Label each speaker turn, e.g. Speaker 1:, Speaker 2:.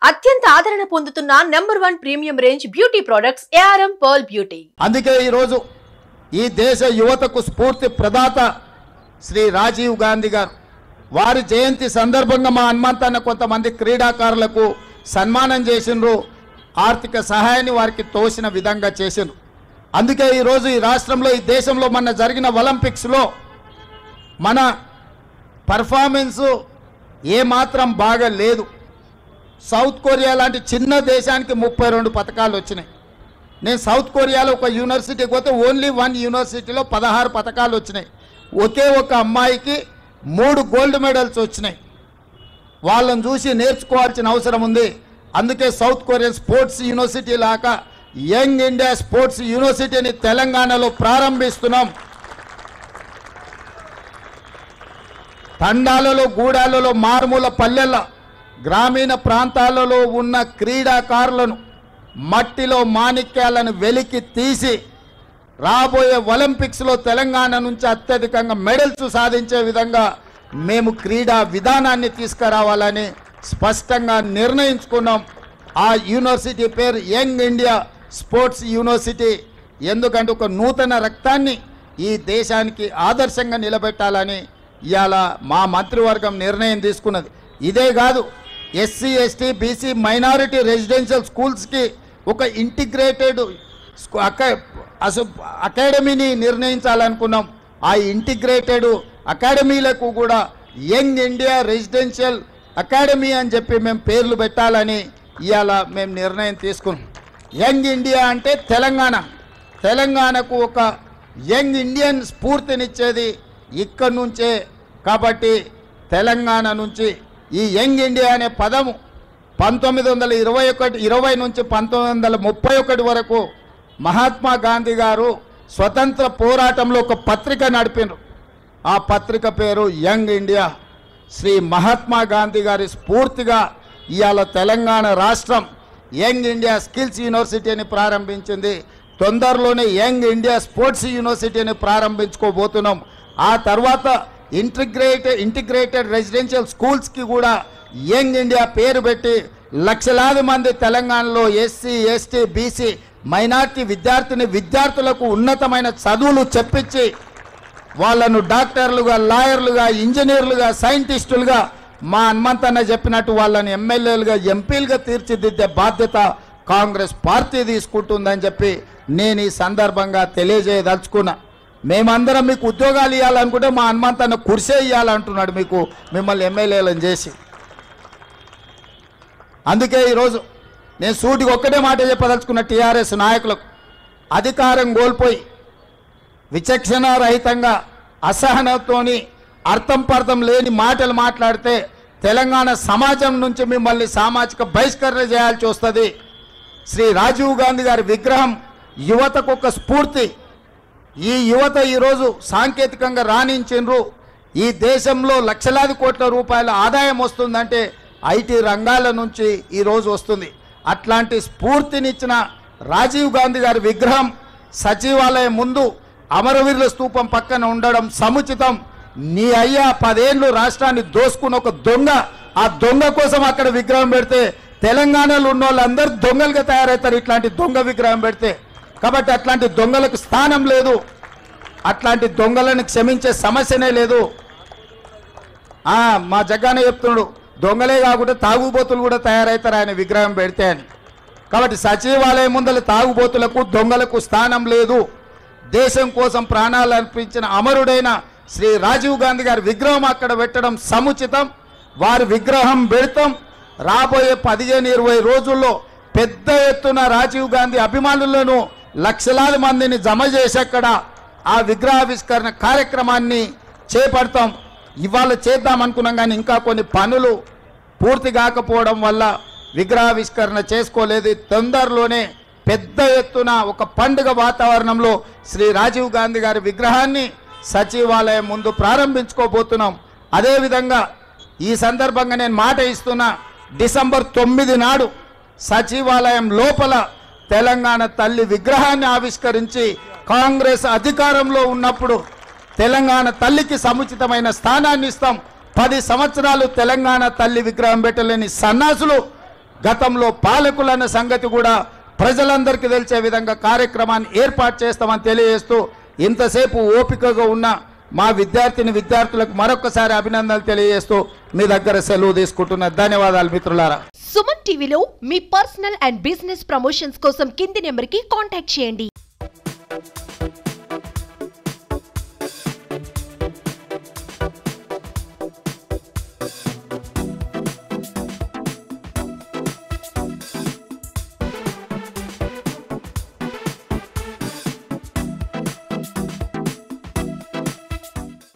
Speaker 1: అత్యంత ఆదరణ పొందుతున్న number 1 premium range beauty products ARM Pearl Beauty.
Speaker 2: అందుకే ఈ రోజు ఈ దేశ యువతకు స్ఫూర్తి ప్రదాత శ్రీ రాజీవ్ గాంధీ గారు వారి జయంతి సందర్భంగా మా హనుమంతన్న కొంతమంది క్రీడాకారులకు సన్మానం చేసినరు, ఆర్థిక సహాయాన్ని వారికి తోసిన విధంగా చేసినరు. అందుకే ఈ రోజు ఈ రాష్ట్రంలో ఈ దేశంలో మొన్న జరిగిన ఒలింపిక్స్లో మన పర్ఫార్మెన్స్ ఏమాత్రం బాగా లేదు. సౌత్ కొరియా లాంటి చిన్న దేశానికి 32 పతకాలు వచ్చినాయి. నేను సౌత్ కొరియాలో ఒక యూనివర్సిటీకి పోతే ఓన్లీ 1 యూనివర్సిటీలో 16 పతకాలు వచ్చినాయి. ఒకే ఒక అమ్మాయికి 3 గోల్డ్ మెడల్స్ వచ్చినాయి. వాళ్ళని చూసి నేర్చుకోవాల్సిన అవసరం ఉంది. అందుకే సౌత్ కొరియన్ స్పోర్ట్స్ యూనివర్సిటీ లాగా యంగ్ ఇండియా స్పోర్ట్స్ యూనివర్సిటీని తెలంగాణలో ప్రారంభిస్తున్నాం. తండాలలో, గూడాలలో, మారుమూల పల్లెల, గ్రామీణ ప్రాంతాలలో ఉన్న క్రీడాకారులను మట్టిలో మాణిక్యాలను వెలికి తీసి రాబోయే ఒలింపిక్స్లో తెలంగాణ నుంచి అత్యధికంగా మెడల్స్ సాధించే విధంగా మేము క్రీడా విధానాన్ని తీసుకురావాలని స్పష్టంగా నిర్ణయించుకున్నాం. ఆ యూనివర్సిటీ పేరు యంగ్ ఇండియా స్పోర్ట్స్ యూనివర్సిటీ. ఎందుకంటే ఒక నూతన రక్తాన్ని ఈ దేశానికి ఆదర్శంగా నిలబెట్టాలని ఇవాళ మా మంత్రివర్గం నిర్ణయం తీసుకున్నది. ఇదే కాదు, SC, ST, BC minority residential స్కూల్స్కి ఒక ఇంటిగ్రేటెడ్ అకాడమీని నిర్ణయించాలనుకున్నాం. ఆ ఇంటిగ్రేటెడ్ అకాడమీలకు కూడా యంగ్ ఇండియా రెసిడెన్షియల్ అకాడమీ అని చెప్పి మేము పేర్లు పెట్టాలని ఇవాళ మేము నిర్ణయం తీసుకున్నాం. యంగ్ ఇండియా అంటే తెలంగాణకు ఒక యంగ్ ఇండియన్ స్ఫూర్తినిచ్చేది ఇక్కడి నుంచే. కాబట్టి తెలంగాణ నుంచి ఈ యంగ్ ఇండియా అనే పదము 1920 నుంచి 1931 వరకు మహాత్మా గాంధీ గారు స్వతంత్ర పోరాటంలో ఒక పత్రిక నడిపినారు. ఆ పత్రిక పేరు యంగ్ ఇండియా. శ్రీ మహాత్మా గాంధీ గారి స్ఫూర్తిగా ఇవాళ తెలంగాణ రాష్ట్రం యంగ్ ఇండియా స్కిల్స్ యూనివర్సిటీని ప్రారంభించింది. తొందరలోనే యంగ్ ఇండియా స్పోర్ట్స్ యూనివర్సిటీని ప్రారంభించుకోబోతున్నాం. ఆ తర్వాత ఇంటిగ్రేటెడ్ రెసిడెన్షియల్ స్కూల్స్కి కూడా యంగ్ ఇండియా పేరు పెట్టి లక్షలాది మంది తెలంగాణలో SC, ST, BC మైనార్టీ విద్యార్థులకు ఉన్నతమైన చదువులు చెప్పించి వాళ్ళను డాక్టర్లుగా, లాయర్లుగా, ఇంజనీర్లుగా, సైంటిస్టులుగా మా హనుమంతన్న చెప్పినట్టు వాళ్ళని ఎమ్మెల్యేలుగా, ఎంపీలుగా తీర్చిదిద్దే బాధ్యత కాంగ్రెస్ పార్టీ తీసుకుంటుందని చెప్పి నేను ఈ సందర్భంగా తెలియజేయదలుచుకున్నా. మేమందరం మీకు ఉద్యోగాలు ఇవ్వాలనుకుంటే మా హనుమంతన్న కుర్సే ఇవ్వాలంటున్నాడు మిమ్మల్ని ఎమ్మెల్యేలను చేసి. అందుకే ఈరోజు నేను సూటికి ఒక్కటే మాట చెప్పదలుచుకున్న TRS నాయకులకు, అధికారం కోల్పోయి విచక్షణ రహితంగా అసహనంతోని అర్థం పర్థం లేని మాటలు మాట్లాడితే తెలంగాణ సమాజం నుంచి మిమ్మల్ని సామాజిక బహిష్కరణ చేయాల్సి వస్తుంది. శ్రీ రాజీవ్ గాంధీ గారి విగ్రహం యువతకు ఒక స్ఫూర్తి. ఈ యువత ఈరోజు సాంకేతికంగా రాణించిండ్రు. ఈ దేశంలో లక్షలాది కోట్ల రూపాయల ఆదాయం వస్తుందంటే IT రంగాల నుంచి ఈరోజు వస్తుంది. అట్లాంటి స్ఫూర్తినిచ్చిన రాజీవ్ గాంధీ గారి విగ్రహం సచివాలయం ముందు అమరవీరుల స్తూపం పక్కన ఉండడం సముచితం. నీ అయ్యా 10 ఏళ్ళు రాష్ట్రాన్ని దోసుకున్న ఒక దొంగ, ఆ దొంగ కోసం అక్కడ విగ్రహం పెడితే తెలంగాణలో ఉన్న వాళ్ళందరూ దొంగలుగా తయారవుతారు ఇట్లాంటి దొంగ విగ్రహం పెడితే. కాబట్టి అట్లాంటి దొంగలకు స్థానం లేదు. అట్లాంటి దొంగలను క్షమించే సమస్యనే లేదు. మా జగ్గానే చెప్తున్నాడు, దొంగలే కాకుండా తాగుబోతులు కూడా తయారవుతారు ఆయన విగ్రహం పెడితే అని. కాబట్టి సచివాలయం ముందల తాగుబోతులకు, దొంగలకు స్థానం లేదు. దేశం కోసం ప్రాణాలు అర్పించిన అమరుడైన శ్రీ రాజీవ్ గాంధీ గారి విగ్రహం అక్కడ పెట్టడం సముచితం. వారి విగ్రహం పెడతాం. రాబోయే 15-20 రోజుల్లో పెద్ద ఎత్తున రాజీవ్ గాంధీ అభిమానులను లక్షలాది మందిని జమ చేసి అక్కడ ఆ విగ్రహావిష్కరణ కార్యక్రమాన్ని చేపడతాం. ఇవాళ చేద్దాం అనుకున్నాం కానీ ఇంకా కొన్ని పనులు పూర్తి కాకపోవడం వల్ల విగ్రహావిష్కరణ చేసుకోలేదు. తొందరలోనే పెద్ద ఎత్తున ఒక పండుగ వాతావరణంలో శ్రీ రాజీవ్ గాంధీ గారి విగ్రహాన్ని సచివాలయం ముందు ప్రారంభించుకోబోతున్నాం. అదేవిధంగా ఈ సందర్భంగా నేను మాట ఇస్తున్నా, డిసెంబర్ 9 నాడు సచివాలయం లోపల తెలంగాణ తల్లి విగ్రహాన్ని ఆవిష్కరించి కాంగ్రెస్ అధికారంలో ఉన్నప్పుడు తెలంగాణ తల్లికి సముచితమైన స్థానాన్ని ఇస్తాం. 10 సంవత్సరాలు తెలంగాణ తల్లి విగ్రహం పెట్టలేని సన్నాసులు గతంలో పాలకులన్న సంగతి కూడా ప్రజలందరికీ తెలిసే విధంగా కార్యక్రమాన్ని ఏర్పాటు చేస్తామని తెలియజేస్తూ ఇంతసేపు ఓపికగా ఉన్న మా విద్యార్థులకు మరొకసారి అభినందనలు తెలియజేస్తూ మీ దగ్గర సెలవు తీసుకుంటున్న ధన్యవాదాలు మిత్రులారా.
Speaker 1: సుమన్ టీవీలో మీ పర్సనల్ అండ్ బిజినెస్ ప్రమోషన్స్ కోసం కింది నెంబర్కి కాంటాక్ట్ చేయండి.